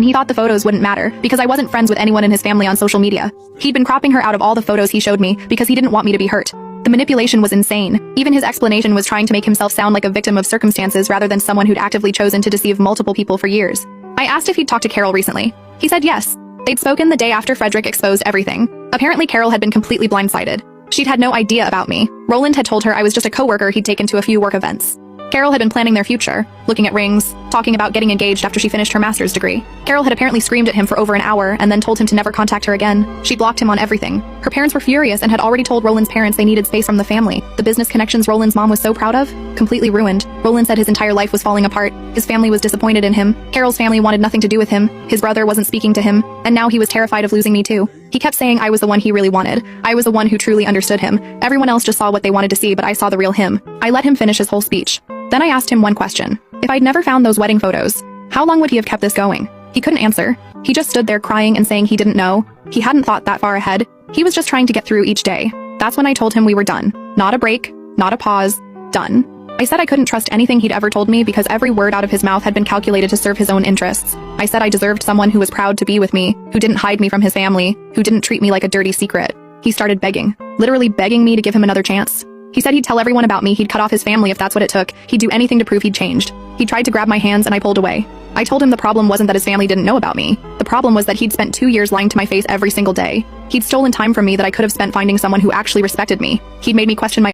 and he thought the photos wouldn't matter because I wasn't friends with anyone in his family on social media. He'd been cropping her out of all the photos he showed me because he didn't want me to be hurt. The manipulation was insane. Even his explanation was trying to make himself sound like a victim of circumstances rather than someone who'd actively chosen to deceive multiple people for years. I asked if he'd talked to Carol recently. He said yes. They'd spoken the day after Frederick exposed everything. Apparently Carol had been completely blindsided. She'd had no idea about me. Roland had told her I was just a coworker he'd taken to a few work events. Carol had been planning their future, looking at rings, talking about getting engaged after she finished her master's degree. Carol had apparently screamed at him for over an hour and then told him to never contact her again. She blocked him on everything. Her parents were furious and had already told Roland's parents they needed space from the family. The business connections Roland's mom was so proud of, completely ruined. Roland said his entire life was falling apart. His family was disappointed in him. Carol's family wanted nothing to do with him. His brother wasn't speaking to him, and now he was terrified of losing me too. He kept saying I was the one he really wanted. I was the one who truly understood him. Everyone else just saw what they wanted to see, but I saw the real him. I let him finish his whole speech. Then I asked him one question. If I'd never found those wedding photos, how long would he have kept this going? He couldn't answer. He just stood there crying and saying he didn't know. He hadn't thought that far ahead. He was just trying to get through each day. That's when I told him we were done. Not a break, not a pause, done. I said I couldn't trust anything he'd ever told me because every word out of his mouth had been calculated to serve his own interests. I said I deserved someone who was proud to be with me, who didn't hide me from his family, who didn't treat me like a dirty secret. He started begging, literally begging me to give him another chance. He said he'd tell everyone about me, he'd cut off his family if that's what it took. He'd do anything to prove he'd changed. He tried to grab my hands and I pulled away. I told him the problem wasn't that his family didn't know about me. The problem was that he'd spent 2 years lying to my face every single day. He'd stolen time from me that I could have spent finding someone who actually respected me. He'd made me question my